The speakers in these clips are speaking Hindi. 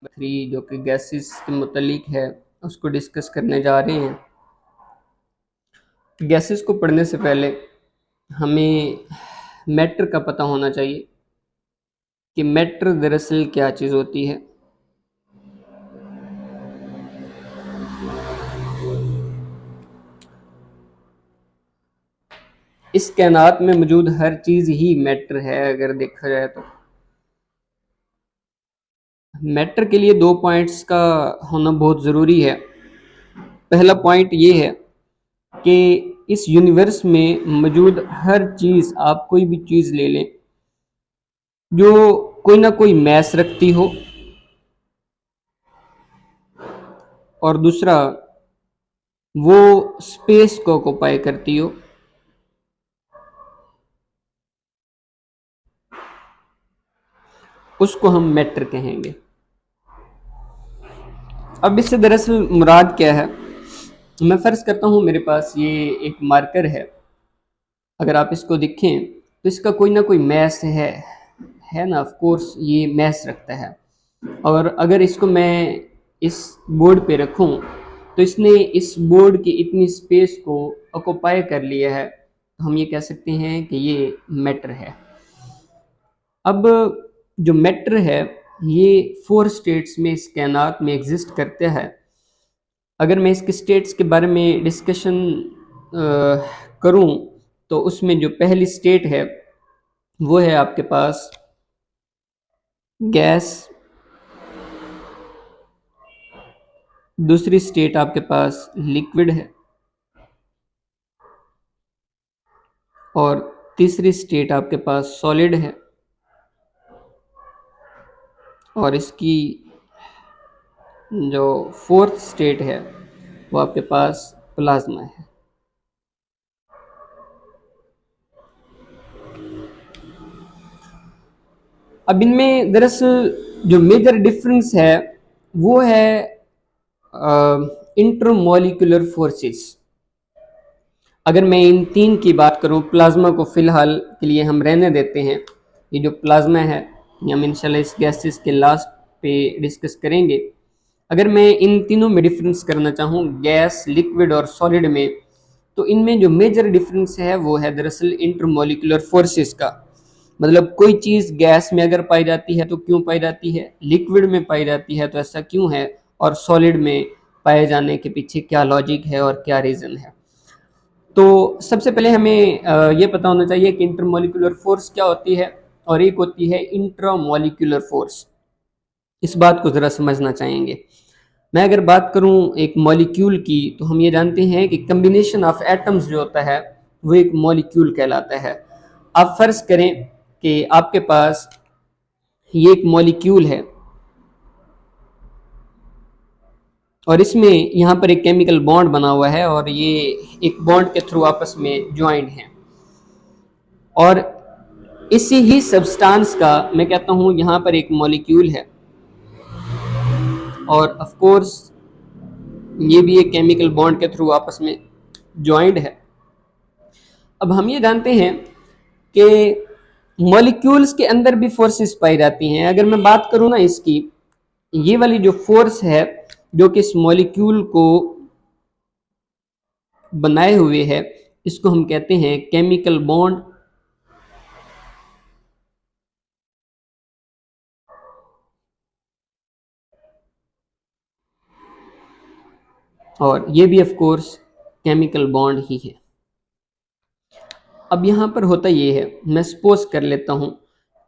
3 जो कि गैसेस के मुतालिक है उसको डिस्कस करने जा रहे हैं। गैसेस को पढ़ने से पहले हमें मैटर का पता होना चाहिए कि मैटर दरअसल क्या चीज़ होती है। इस कायनात में मौजूद हर चीज़ ही मैटर है अगर देखा जाए तो। मैटर के लिए 2 पॉइंट्स का होना बहुत ज़रूरी है। पहला पॉइंट ये है कि इस यूनिवर्स में मौजूद हर चीज़, आप कोई भी चीज़ ले लें जो कोई ना कोई मैस रखती हो, और दूसरा वो स्पेस को ऑक्युपाई करती हो। उसको हम मैटर कहेंगे। अब इससे दरअसल मुराद क्या है? मैं फ़र्ज़ करता हूँ मेरे पास ये एक मार्कर है। अगर आप इसको देखें तो इसका कोई ना कोई मैस है ना। ऑफ कोर्स ये मैस रखता है। और अगर इसको मैं इस बोर्ड पे रखूं तो इसने इस बोर्ड की इतनी स्पेस को ऑक्युपाई कर लिया है, तो हम ये कह सकते हैं कि ये मैटर है। अब जो मैटर है ये 4 स्टेट्स में इस कायनात में एग्जिस्ट करता है। अगर मैं इसके स्टेट्स के बारे में डिस्कशन करूं तो उसमें जो पहली स्टेट है वो है आपके पास गैस। दूसरी स्टेट आपके पास लिक्विड है, और तीसरी स्टेट आपके पास सॉलिड है, और इसकी जो फोर्थ स्टेट है वो आपके पास प्लाज्मा है। अब इनमें दरअसल जो मेजर डिफरेंस है वो है इंटरमॉलिक्यूलर फोर्सेस। अगर मैं इन 3 की बात करूं, प्लाज्मा को फिलहाल के लिए हम रहने देते हैं। ये जो प्लाज्मा है ये हम इंशाल्लाह इस गैसेस के लास्ट पे डिस्कस करेंगे। अगर मैं इन तीनों में डिफरेंस करना चाहूँ, गैस, लिक्विड और सॉलिड में, तो इनमें जो मेजर डिफरेंस है वो है दरअसल इंटरमॉलिक्यूलर फोर्सेस का। मतलब कोई चीज़ गैस में अगर पाई जाती है तो क्यों पाई जाती है, लिक्विड में पाई जाती है तो ऐसा क्यों है, और सॉलिड में पाए जाने के पीछे क्या लॉजिक है और क्या रीज़न है। तो सबसे पहले हमें ये पता होना चाहिए कि इंटरमॉलिक्यूलर फोर्स क्या होती है, और एक होती है इंट्रामॉलिक्यूलर फोर्स। इस बात को ज़रा समझना चाहेंगे। मैं अगर बात करूं एक मॉलिक्यूल की, तो हम ये जानते हैं कि कम्बिनेशन ऑफ एटम्स जो होता है वो एक मॉलिक्यूल कहलाता है। आप फर्ज करें कि आपके पास ये एक मॉलिक्यूल है और इसमें यहाँ पर एक केमिकल बॉन्ड बना हुआ है, और ये एक बॉन्ड के थ्रू आपस में ज्वाइंट है। और इसी ही सब्सटेंस का मैं कहता हूँ यहाँ पर एक मॉलिक्यूल है, और ऑफ कोर्स ये भी एक केमिकल बॉन्ड के थ्रू आपस में ज्वाइंट है। अब हम ये जानते हैं कि मॉलिक्यूल्स के अंदर भी फोर्सेस पाई जाती हैं। अगर मैं बात करूं ना इसकी, ये वाली जो फोर्स है जो कि इस मॉलिक्यूल को बनाए हुए है, इसको हम कहते हैं केमिकल बॉन्ड। और ये भी ऑफ कोर्स केमिकल बॉन्ड ही है। अब यहाँ पर होता ये है, मैं सपोज कर लेता हूँ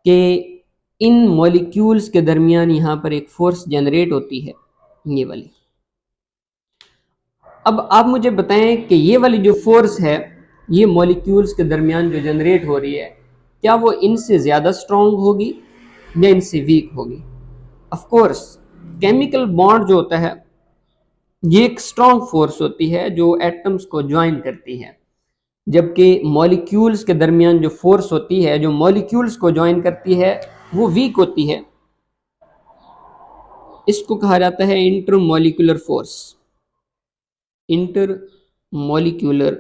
कि इन मॉलिक्यूल्स के दरमियान यहाँ पर एक फोर्स जनरेट होती है, ये वाली। अब आप मुझे बताएं कि ये वाली जो फोर्स है ये मॉलिक्यूल्स के दरमियान जो जनरेट हो रही है, क्या वो इनसे ज़्यादा स्ट्रांग होगी या इनसे वीक होगी? ऑफ कोर्स केमिकल बॉन्ड जो होता है ये एक स्ट्रांग फोर्स होती है जो एटम्स को ज्वाइन करती है, जबकि मॉलिक्यूल्स के दरमियान जो फोर्स होती है जो मॉलिक्यूल्स को ज्वाइन करती है वो वीक होती है। इसको कहा जाता है इंटरमॉलिक्यूलर फोर्स। इंटरमॉलिक्यूलर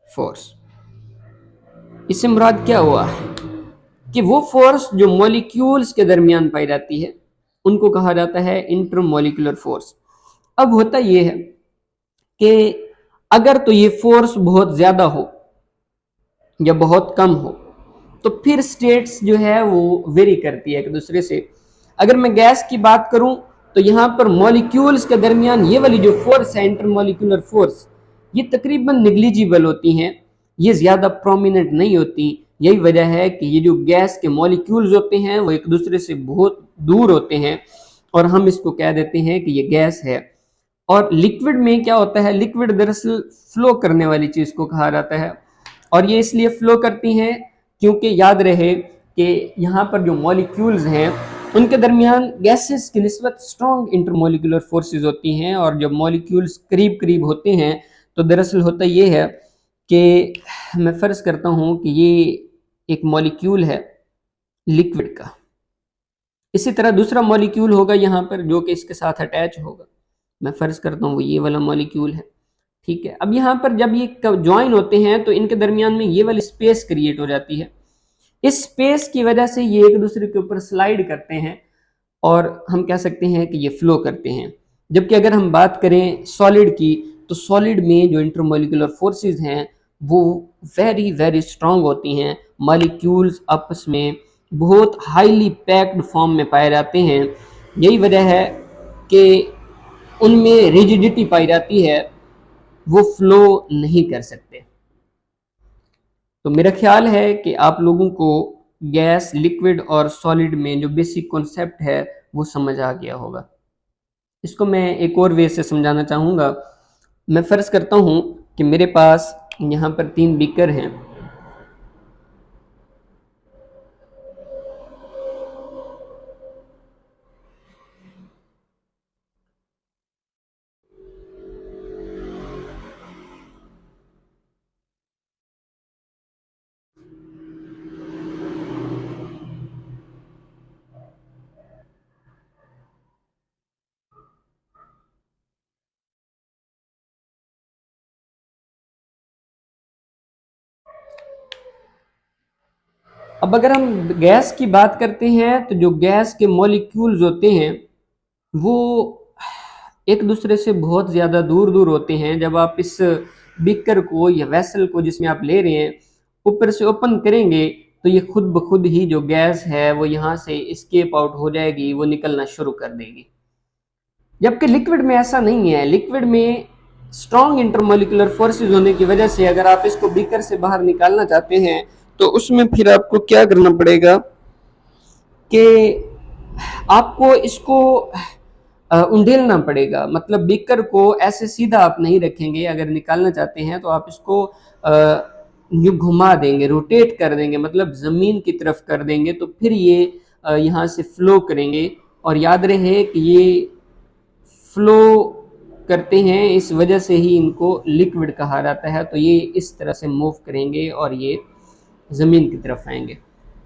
फोर्स, इससे मुराद क्या हुआ कि वो फोर्स जो मॉलिक्यूल्स के दरमियान पाई जाती है उनको कहा जाता है इंटरमॉलिक्यूलर फोर्स। अब होता ये है कि अगर तो ये फोर्स बहुत ज्यादा हो या बहुत कम हो तो फिर स्टेट्स जो है वो वेरी करती है एक दूसरे से। अगर मैं गैस की बात करूं तो यहाँ पर मॉलिक्यूल्स के दरमियान ये वाली जो फोर्स है इंटरमॉलिक्यूलर फोर्स, ये तकरीबन निग्लिजिबल होती हैं, ये ज़्यादा प्रोमिनेंट नहीं होती। यही वजह है कि ये जो गैस के मॉलिक्यूल्स होते हैं वो एक दूसरे से बहुत दूर होते हैं और हम इसको कह देते हैं कि ये गैस है। और लिक्विड में क्या होता है, लिक्विड दरअसल फ्लो करने वाली चीज़ को कहा जाता है और ये इसलिए फ्लो करती हैं क्योंकि याद रहे कि यहाँ पर जो मॉलिक्यूल्स हैं उनके दरमियान गैसेस की निस्बत स्ट्रॉन्ग इंटरमॉलिक्यूलर फोर्सेस होती हैं और जब मॉलिक्यूल्स करीब करीब होते हैं तो दरअसल होता ये है कि मैं फ़र्ज़ करता हूँ कि ये एक मॉलिक्यूल है लिक्विड का, इसी तरह दूसरा मॉलिक्यूल होगा यहाँ पर जो कि इसके साथ अटैच होगा, मैं फ़र्ज़ करता हूँ वो ये वाला मॉलिक्यूल है, ठीक है। अब यहाँ पर जब ये ज्वाइन होते हैं तो इनके दरमियान में ये वाली स्पेस क्रिएट हो जाती है। इस स्पेस की वजह से ये एक दूसरे के ऊपर स्लाइड करते हैं और हम कह सकते हैं कि ये फ्लो करते हैं। जबकि अगर हम बात करें सॉलिड की तो सॉलिड में जो इंटरमॉलिक्यूलर फोर्सेस हैं वो वेरी वेरी स्ट्रांग होती हैं। मॉलिक्यूल्स आपस में बहुत हाईली पैक्ड फॉर्म में पाए जाते हैं। यही वजह है कि उनमें रिजिडिटी पाई जाती है, वो फ्लो नहीं कर सकते। तो मेरा ख्याल है कि आप लोगों को गैस, लिक्विड और सॉलिड में जो बेसिक कॉन्सेप्ट है वो समझ आ गया होगा। इसको मैं एक और वे से समझाना चाहूँगा। मैं फ़र्ज़ करता हूँ कि मेरे पास यहाँ पर 3 बीकर हैं। अब अगर हम गैस की बात करते हैं तो जो गैस के मॉलिक्यूल्स होते हैं वो एक दूसरे से बहुत ज़्यादा दूर दूर होते हैं। जब आप इस बीकर को या वेसल को जिसमें आप ले रहे हैं ऊपर से ओपन करेंगे तो ये खुद ब खुद ही जो गैस है वो यहाँ से एस्केप आउट हो जाएगी, वो निकलना शुरू कर देगी। जबकि लिक्विड में ऐसा नहीं है। लिक्विड में स्ट्रॉन्ग इंटरमॉलिक्यूलर फोर्सेस होने की वजह से अगर आप इसको बीकर से बाहर निकालना चाहते हैं तो उसमें फिर आपको क्या करना पड़ेगा कि आपको इसको उंडेलना पड़ेगा। मतलब बीकर को ऐसे सीधा आप नहीं रखेंगे। अगर निकालना चाहते हैं तो आप इसको यूँ घुमा देंगे, रोटेट कर देंगे, मतलब ज़मीन की तरफ कर देंगे तो फिर ये यहाँ से फ्लो करेंगे। और याद रहे कि ये फ्लो करते हैं, इस वजह से ही इनको लिक्विड कहा जाता है। तो ये इस तरह से मूव करेंगे और ये ज़मीन की तरफ आएंगे,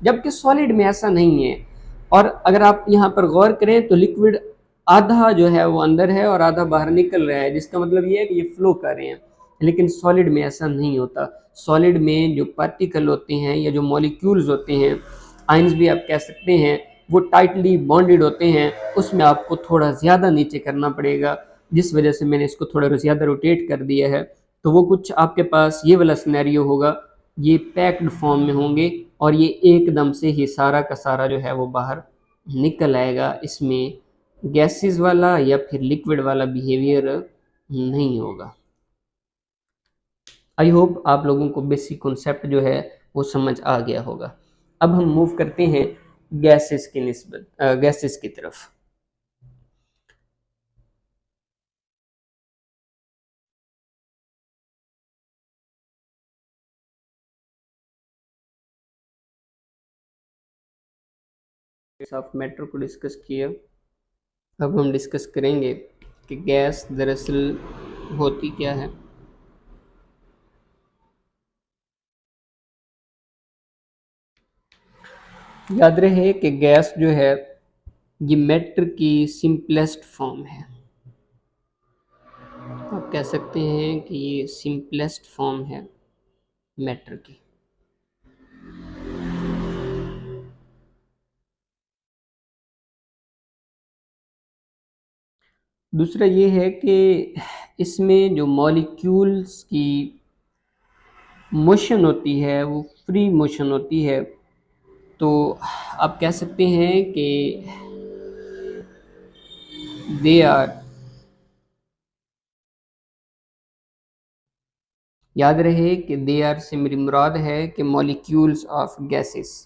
जबकि सॉलिड में ऐसा नहीं है। और अगर आप यहाँ पर गौर करें तो लिक्विड आधा जो है वो अंदर है और आधा बाहर निकल रहा है, जिसका मतलब ये है कि ये फ्लो कर रहे हैं। लेकिन सॉलिड में ऐसा नहीं होता। सॉलिड में जो पार्टिकल होते हैं या जो मॉलिक्यूल्स होते हैं, आयंस भी आप कह सकते हैं, वो टाइटली बॉन्डेड होते हैं। उसमें आपको थोड़ा ज़्यादा नीचे करना पड़ेगा, जिस वजह से मैंने इसको थोड़ा ज़्यादा रोटेट कर दिया है। तो वो कुछ आपके पास ये वाला सिनेरियो होगा, ये पैक्ड फॉर्म में होंगे और ये एकदम से ही सारा का सारा जो है वो बाहर निकल आएगा। इसमें गैसेस वाला या फिर लिक्विड वाला बिहेवियर नहीं होगा। आई होप आप लोगों को बेसिक कॉन्सेप्ट जो है वो समझ आ गया होगा। अब हम मूव करते हैं गैसेस की निस्बत गैसेस की तरफ। ऑफ मैटर को डिस्कस किया। अब हम डिस्कस करेंगे कि गैस दरअसल होती क्या है। याद रहे कि गैस जो है ये मैटर की सिंपलेस्ट फॉर्म है। आप कह सकते हैं कि ये सिंपलेस्ट फॉर्म है मैटर की। दूसरा ये है कि इसमें जो मॉलिक्यूल्स की मोशन होती है वो फ्री मोशन होती है, तो आप कह सकते हैं कि दे आर, याद रहे कि दे आर से मेरी मुराद है कि molecules of gases,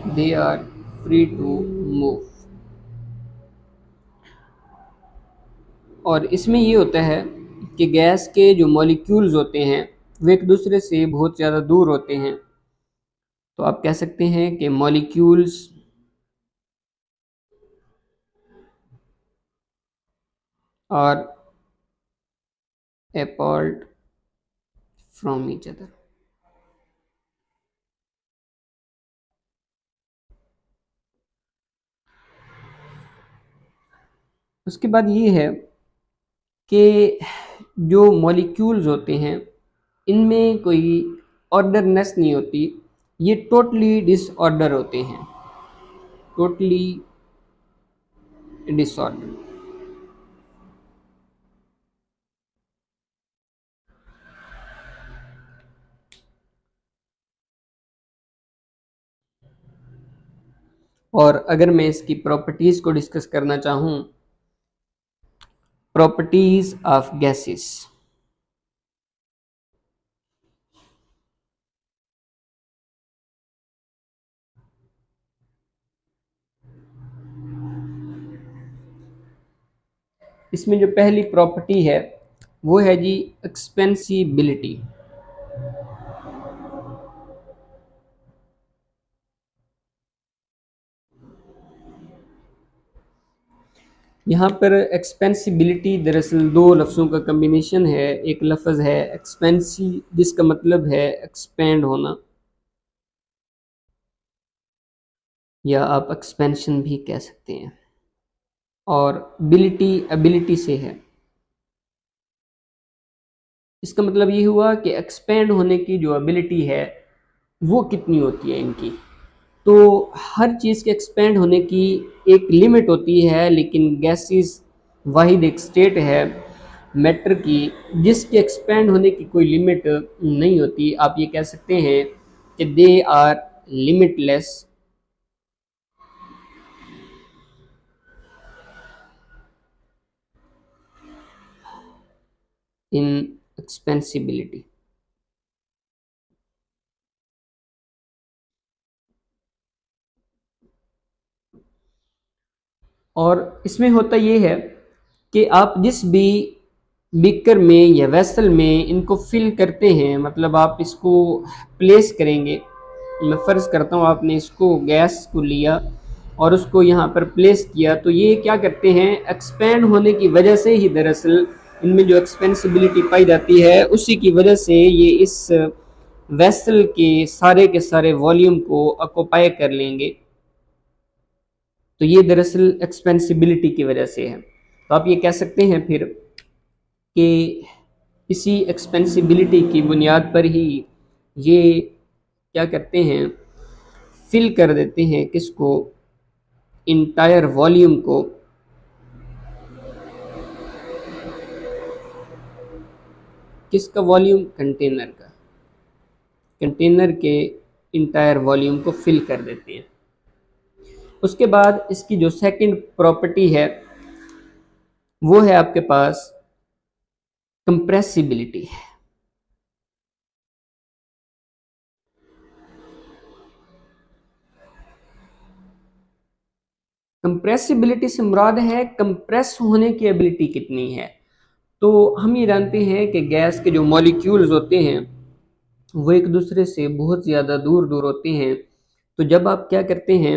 they are free to move. और इसमें ये होता है कि गैस के जो मॉलिक्यूल्स होते हैं वो एक दूसरे से बहुत ज़्यादा दूर होते हैं, तो आप कह सकते हैं कि molecules are apart from each other. उसके बाद ये है कि जो मॉलिक्यूल्स होते हैं इनमें कोई ऑर्डरनेस नहीं होती, ये टोटली डिसऑर्डर होते हैं, टोटली डिसऑर्डर। और अगर मैं इसकी प्रॉपर्टीज को डिस्कस करना चाहूँ, प्रॉपर्टीज ऑफ गैसेस, इसमें जो पहली प्रॉपर्टी है वो है जी एक्सपेंसिबिलिटी। यहाँ पर एक्सपेंसिबिलिटी दरअसल दो लफ्ज़ों का कम्बिनेशन है। एक लफ्ज़ है एक्सपेंसी जिसका मतलब है एक्सपेंड होना, या आप एक्सपेंशन भी कह सकते हैं, और बिलिटी एबिलिटी से है। इसका मतलब ये हुआ कि एक्सपेंड होने की जो एबिलिटी है वो कितनी होती है इनकी। तो हर चीज़ के एक्सपेंड होने की एक लिमिट होती है, लेकिन गैसेस वाहिद एक स्टेट है मैटर की जिसके एक्सपेंड होने की कोई लिमिट नहीं होती। आप ये कह सकते हैं कि दे आर लिमिटलेस इन एक्सपेंसिबिलिटी। और इसमें होता ये है कि आप जिस भी बीकर में या वेसल में इनको फिल करते हैं, मतलब आप इसको प्लेस करेंगे, मैं फ़र्ज़ करता हूँ आपने इसको गैस को लिया और उसको यहाँ पर प्लेस किया, तो ये क्या करते हैं एक्सपेंड होने की वजह से ही दरअसल इनमें जो एक्सपेंसिबिलिटी पाई जाती है उसी की वजह से ये इस वेसल के सारे वॉल्यूम को ऑक्यूपाई कर लेंगे। तो ये दरअसल एक्सपेंसिबिलिटी की वजह से है। तो आप ये कह सकते हैं फिर कि इसी एक्सपेंसिबिलिटी की बुनियाद पर ही ये क्या करते हैं फिल कर देते हैं किसको, इंटायर वॉल्यूम को, किसका वॉल्यूम, कंटेनर का, कंटेनर के इंटायर वॉल्यूम को फिल कर देते हैं। उसके बाद इसकी जो सेकंड प्रॉपर्टी है वो है आपके पास कंप्रेसिबिलिटी। कंप्रेसिबिलिटी से मुराद है कंप्रेस होने की एबिलिटी कितनी है। तो हम ये जानते हैं कि गैस के जो मॉलिक्यूल्स होते हैं वो एक दूसरे से बहुत ज़्यादा दूर दूर होते हैं। तो जब आप क्या करते हैं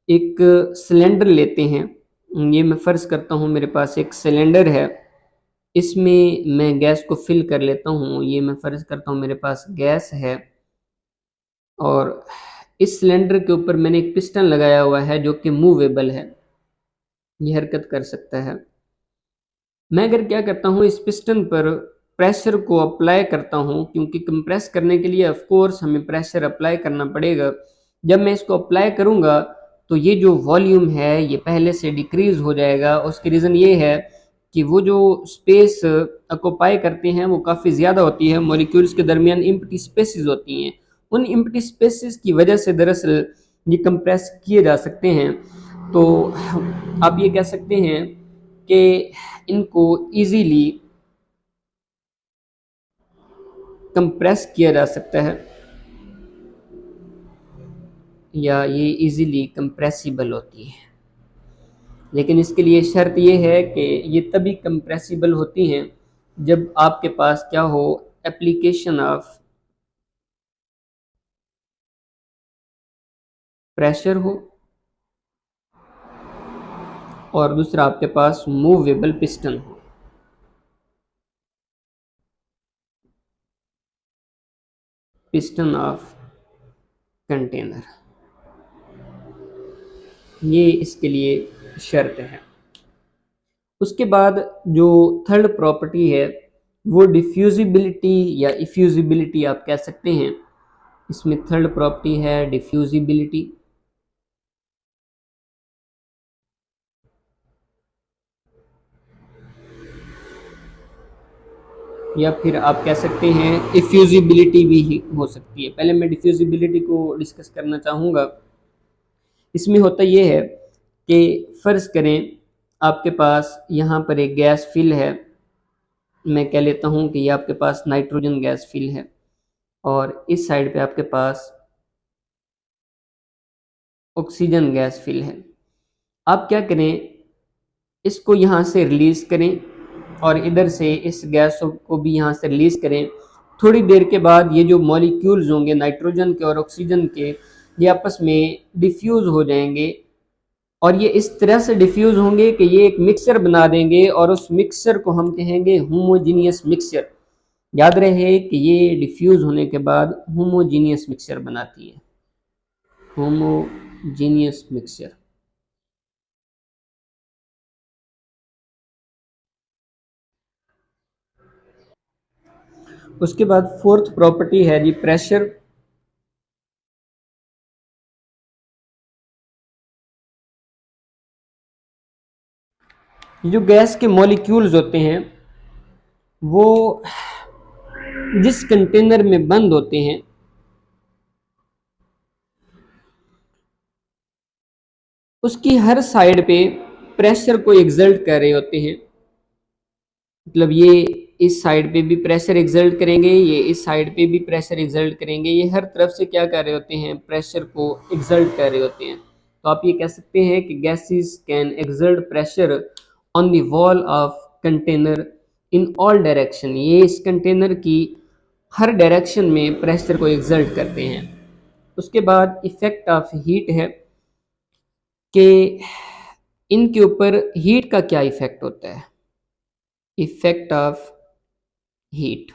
एक सिलेंडर लेते हैं, ये मैं फ़र्ज़ करता हूँ मेरे पास एक सिलेंडर है, इसमें मैं गैस को फिल कर लेता हूँ, ये मैं फ़र्ज़ करता हूँ मेरे पास गैस है, और इस सिलेंडर के ऊपर मैंने एक पिस्टन लगाया हुआ है जो कि मूवेबल है, ये हरकत कर सकता है। मैं अगर क्या करता हूँ इस पिस्टन पर प्रेशर को अप्लाई करता हूँ, क्योंकि कंप्रेस करने के लिए ऑफ कोर्स हमें प्रेशर अप्लाई करना पड़ेगा। जब मैं इसको अप्लाई करूँगा तो ये जो वॉल्यूम है ये पहले से डिक्रीज हो जाएगा। उसकी रीज़न ये है कि वो जो स्पेस ऑक्यूपाई करते हैं वो काफ़ी ज़्यादा होती है, मॉलिक्यूल्स के दरमियान एम्प्टी स्पेसेस होती हैं। उन एम्प्टी स्पेसेस की वजह से दरअसल ये कंप्रेस किए जा सकते हैं। तो आप ये कह सकते हैं कि इनको इजीली कंप्रेस किया जा सकता है या ये इजीली कंप्रेसिबल होती है। लेकिन इसके लिए शर्त ये है कि ये तभी कंप्रेसिबल होती हैं जब आपके पास क्या हो, एप्लीकेशन ऑफ प्रेशर हो और दूसरा आपके पास मूवेबल पिस्टन हो। पिस्टन ऑफ कंटेनर, ये इसके लिए शर्त है। उसके बाद जो थर्ड प्रॉपर्टी है वो डिफ्यूजिबिलिटी या इफ्यूजिबिलिटी आप कह सकते हैं। इसमें थर्ड प्रॉपर्टी है डिफ्यूजिबिलिटी, या फिर आप कह सकते हैं इफ्यूजिबिलिटी भी हो सकती है। पहले मैं डिफ्यूजिबिलिटी को डिस्कस करना चाहूँगा। इसमें होता ये है कि फ़र्ज़ करें आपके पास यहाँ पर एक गैस फिल है, मैं कह लेता हूँ कि ये आपके पास नाइट्रोजन गैस फिल है और इस साइड पे आपके पास ऑक्सीजन गैस फिल है। आप क्या करें, इसको यहाँ से रिलीज़ करें और इधर से इस गैस को भी यहाँ से रिलीज़ करें। थोड़ी देर के बाद ये जो मॉलिक्यूल्स होंगे नाइट्रोजन के और ऑक्सीजन के, ये आपस में डिफ्यूज़ हो जाएंगे और ये इस तरह से डिफ्यूज़ होंगे कि ये एक मिक्सचर बना देंगे और उस मिक्सचर को हम कहेंगे होमोजीनियस मिक्सचर। याद रहे कि ये डिफ्यूज़ होने के बाद होमोजीनियस मिक्सचर बनाती है, होमोजीनियस मिक्सचर। उसके बाद फोर्थ प्रॉपर्टी है जी प्रेशर। जो गैस के मॉलिक्यूल्स होते हैं वो जिस कंटेनर में बंद होते हैं उसकी हर साइड पे प्रेशर को एक्सर्ट कर रहे होते हैं। मतलब ये इस साइड पे भी प्रेशर एक्सर्ट करेंगे, ये इस साइड पे भी प्रेशर एक्सर्ट करेंगे, ये हर तरफ से क्या कर रहे होते हैं, प्रेशर को एक्सर्ट कर रहे होते हैं। तो आप ये कह सकते हैं कि gases can exert pressure on the wall of container in all direction. ये इस कंटेनर की हर डायरेक्शन में प्रेशर को एक्सर्ट करते हैं। उसके बाद इफेक्ट ऑफ हीट है कि इनके ऊपर हीट का क्या इफेक्ट होता है। इफेक्ट ऑफ हीट,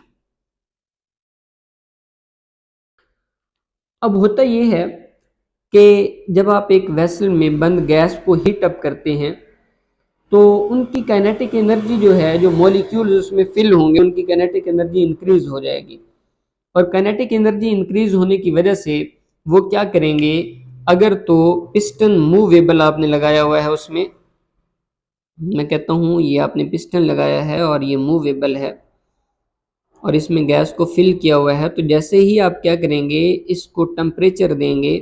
अब होता ये है कि जब आप एक वेसल में बंद गैस को हीट अप करते हैं तो उनकी काइनेटिक एनर्जी जो है, जो मॉलिक्यूल्स उसमें फिल होंगे उनकी काइनेटिक एनर्जी इंक्रीज हो जाएगी और काइनेटिक एनर्जी इंक्रीज होने की वजह से वो क्या करेंगे, अगर तो पिस्टन मूवेबल आपने लगाया हुआ है उसमें, मैं कहता हूँ ये आपने पिस्टन लगाया है और ये मूवेबल है और इसमें गैस को फिल किया हुआ है, तो जैसे ही आप क्या करेंगे, इसको टेम्परेचर देंगे,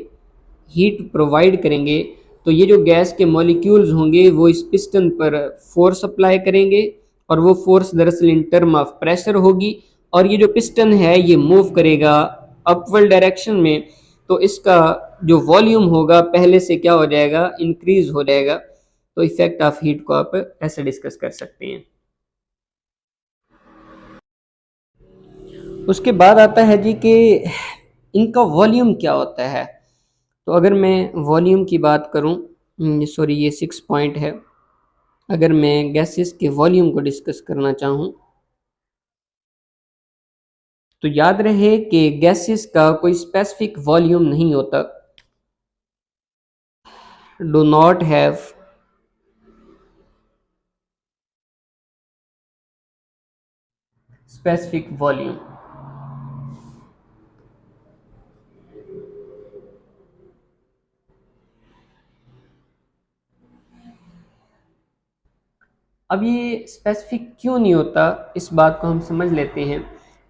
हीट प्रोवाइड करेंगे, तो ये जो गैस के मॉलिक्यूल्स होंगे वो इस पिस्टन पर फोर्स अप्लाई करेंगे और वो फोर्स दरअसल इन टर्म ऑफ प्रेशर होगी और ये जो पिस्टन है ये मूव करेगा अपवर्ड डायरेक्शन में। तो इसका जो वॉल्यूम होगा पहले से क्या हो जाएगा, इंक्रीज हो जाएगा। तो इफेक्ट ऑफ हीट को आप ऐसे डिस्कस कर सकते हैं। उसके बाद आता है जी कि इनका वॉल्यूम क्या होता है। तो अगर मैं वॉल्यूम की बात करूं, सॉरी ये 6 पॉइंट है। अगर मैं गैसेस के वॉल्यूम को डिस्कस करना चाहूं तो याद रहे कि गैसेस का कोई स्पेसिफिक वॉल्यूम नहीं होता, do not have specific volume. अब ये स्पेसिफिक क्यों नहीं होता, इस बात को हम समझ लेते हैं।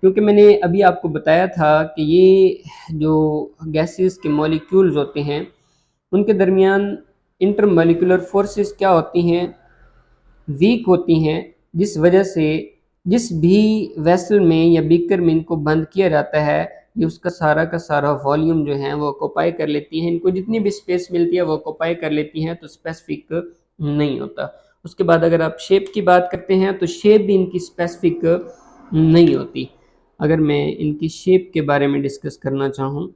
क्योंकि मैंने अभी आपको बताया था कि ये जो गैसेस के मॉलिक्यूल्स होते हैं उनके दरमियान इंटरमॉलिक्यूलर फोर्सेस क्या होती हैं, वीक होती हैं, जिस वजह से जिस भी वेसल में या बीकर में इनको बंद किया जाता है ये उसका सारा वॉल्यूम जो है वो ऑक्यूपाई कर लेती है। इनको जितनी भी स्पेस मिलती है वो ऑक्यूपाई कर लेती हैं, तो स्पेसिफिक नहीं होता। उसके बाद अगर आप शेप की बात करते हैं तो शेप भी इनकी स्पेसिफिक नहीं होती। अगर मैं इनकी शेप के बारे में डिस्कस करना चाहूँ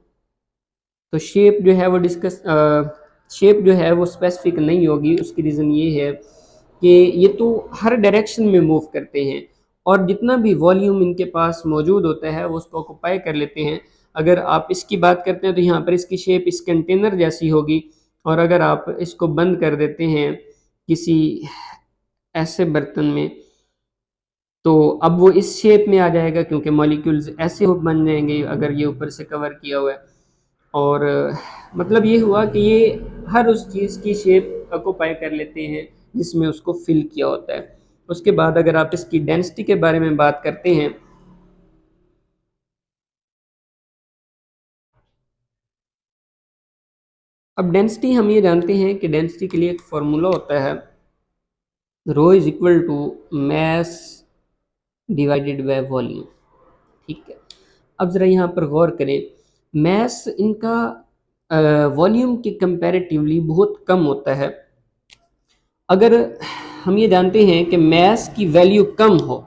तो शेप जो है वो स्पेसिफिक नहीं होगी। उसकी रीज़न ये है कि ये तो हर डायरेक्शन में मूव करते हैं और जितना भी वॉल्यूम इनके पास मौजूद होता है वो उसको ऑक्यूपाई कर लेते हैं। अगर आप इसकी बात करते हैं तो यहाँ पर इसकी शेप इस कंटेनर जैसी होगी, और अगर आप इसको बंद कर देते हैं किसी ऐसे बर्तन में तो अब वो इस शेप में आ जाएगा, क्योंकि मॉलिक्यूल्स ऐसे हो बन जाएंगे अगर ये ऊपर से कवर किया हुआ है। और मतलब ये हुआ कि ये हर उस चीज़ की शेप ऑक्यूपाई कर लेते हैं जिसमें उसको फिल किया होता है। उसके बाद अगर आप इसकी डेंसिटी के बारे में बात करते हैं अब डेंसिटी हम ये जानते हैं कि डेंसिटी के लिए एक फॉर्मूला होता है, rho is equal to mass divided by volume. ठीक है, अब ज़रा यहाँ पर गौर करें, मैस इनका वॉल्यूम के कंपैरेटिवली बहुत कम होता है। अगर हम ये जानते हैं कि मैस की वैल्यू कम हो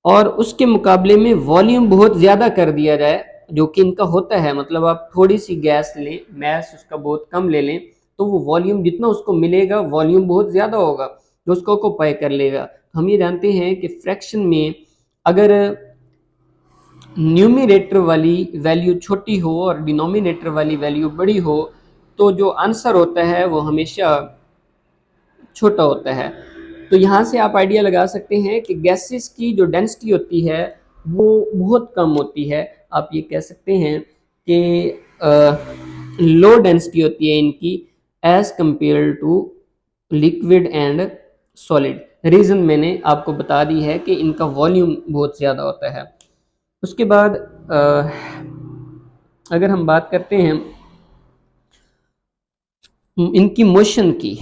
और उसके मुकाबले में वॉल्यूम बहुत ज़्यादा कर दिया जाए, जो कि इनका होता है, मतलब आप थोड़ी सी गैस लें, मैस उसका बहुत कम ले लें, तो वो वॉल्यूम जितना उसको मिलेगा वॉल्यूम बहुत ज़्यादा होगा जो उसको ऑक्यूपाई कर लेगा। तो हम ये जानते हैं कि फ्रैक्शन में अगर न्यूमरेटर वाली वैल्यू छोटी हो और डिनोमिनेटर वाली वैल्यू बड़ी हो तो जो आंसर होता है वो हमेशा छोटा होता है। तो यहाँ से आप आइडिया लगा सकते हैं कि गैसेस की जो डेंसिटी होती है वो बहुत कम होती है। आप ये कह सकते हैं कि लो डेंसिटी होती है इनकी as compare to liquid and solid. Reason मैंने आपको बता दी है कि इनका वॉल्यूम बहुत ज़्यादा होता है। उसके बाद अगर हम बात करते हैं इनकी मोशन की,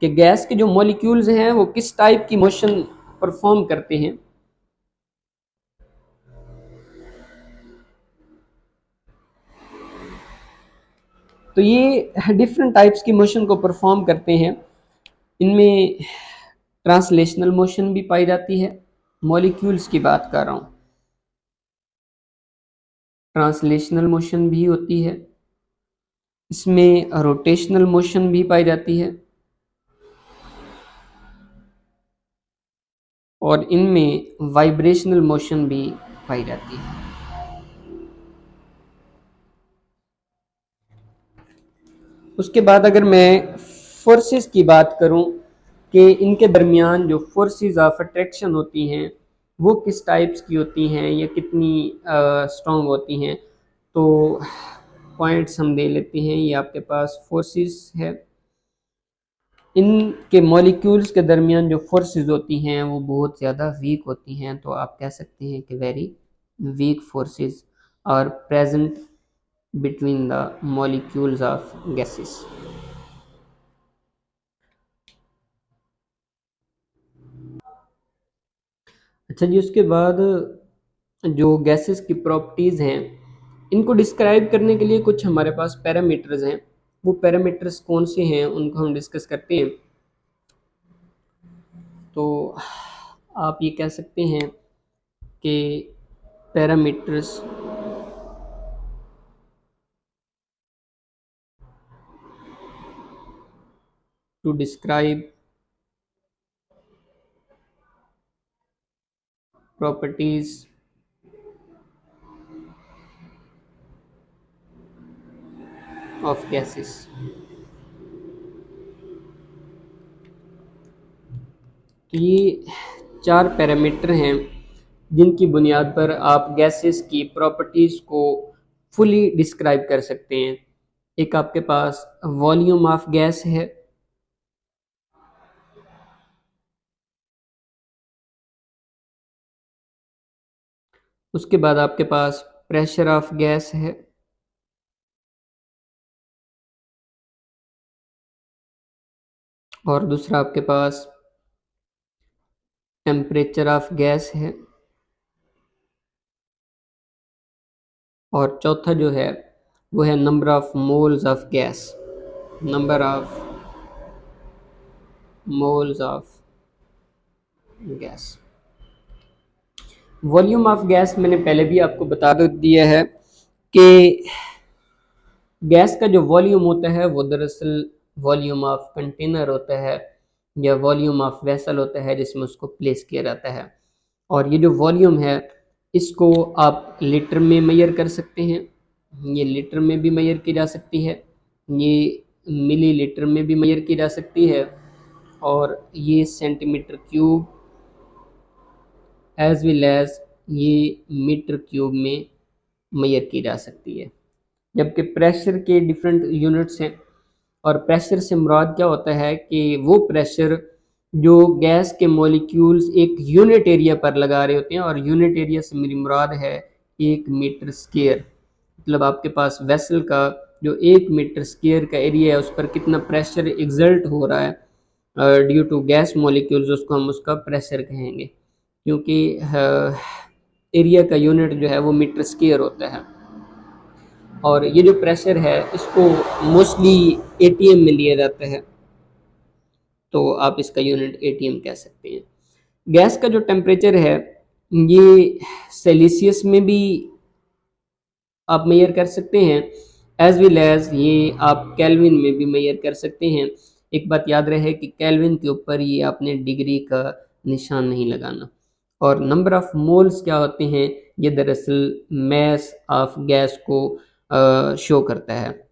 कि गैस के जो मॉलिक्यूल्स हैं वो किस टाइप की मोशन परफॉर्म करते हैं, तो ये डिफरेंट टाइप्स की मोशन को परफॉर्म करते हैं। इनमें ट्रांसलेशनल मोशन भी पाई जाती है, मॉलिक्यूल्स की बात कर रहा हूँ, ट्रांसलेशनल मोशन भी होती है। इसमें रोटेशनल मोशन भी पाई जाती है और इनमें वाइब्रेशनल मोशन भी पाई जाती है। उसके बाद अगर मैं फोर्सेस की बात करूं कि इनके दरमियान जो फोर्सेस ऑफ अट्रैक्शन होती हैं वो किस टाइप्स की होती हैं या कितनी स्ट्रॉन्ग होती हैं, तो पॉइंट्स हम दे लेते हैं। ये आपके पास फोर्सेस है, इनके मॉलिक्यूल्स के दरमियान जो फोर्सेस होती हैं वो बहुत ज़्यादा वीक होती हैं। तो आप कह सकते हैं कि very weak forces are present between the molecules of gases. अच्छा जी, उसके बाद जो गैसेस की प्रॉपर्टीज़ हैं इनको डिस्क्राइब करने के लिए कुछ हमारे पास पैरामीटर्स हैं। वो पैरामीटर्स कौन से हैं उनको हम डिस्कस करते हैं। तो आप ये कह सकते हैं कि parameters to describe properties of gases. तो ये 4 पैरामीटर हैं जिनकी बुनियाद पर आप गैसेस की प्रॉपर्टीज़ को फुली डिस्क्राइब कर सकते हैं। एक आपके पास वॉल्यूम ऑफ गैस है, उसके बाद आपके पास प्रेशर ऑफ गैस है, और दूसरा आपके पास टेम्परेचर ऑफ गैस है, और चौथा जो है वो है number of moles of gas, number of moles of gas. Volume of gas मैंने पहले भी आपको बता दिया है कि गैस का जो वॉल्यूम होता है वो दरअसल वॉल्यूम ऑफ कंटेनर होता है या वॉल्यूम ऑफ वेसल होता है जिसमें उसको प्लेस किया जाता है। और ये जो वॉल्यूम है इसको आप लीटर में मेजर कर सकते हैं, ये लीटर में भी मेजर की जा सकती है, ये मिली लीटर में भी मेजर की जा सकती है, और ये centimetre cube as well as ये मीटर क्यूब में मेजर की जा सकती है। जबकि प्रेशर के डिफरेंट यूनिट्स हैं, और प्रेशर से मुराद क्या होता है कि वो प्रेशर जो गैस के मॉलिक्यूल्स एक यूनिट एरिया पर लगा रहे होते हैं, और यूनिट एरिया से मेरी मुराद है 1 मीटर स्क्वायर। मतलब आपके पास वेसल का जो 1 मीटर स्क्वायर का एरिया है उस पर कितना प्रेशर एग्जर्ट हो रहा है ड्यू टू गैस मॉलिक्यूल्स, उसको हम उसका प्रेशर कहेंगे, क्योंकि एरिया का यूनिट जो है वो मीटर स्क्वायर होता है। और ये जो प्रेशर है इसको मोस्टली एटीएम में लिया जाता है, तो आप इसका यूनिट एटीएम कह सकते हैं। गैस का जो टेम्परेचर है ये सेल्सियस में भी आप मेजर कर सकते हैं, एज वेल एज ये आप केल्विन में भी मेजर कर सकते हैं। एक बात याद रहे कि केल्विन के ऊपर ये आपने डिग्री का निशान नहीं लगाना। और नंबर ऑफ मोल्स क्या होते हैं, ये दरअसल मैस ऑफ गैस को शो करता है।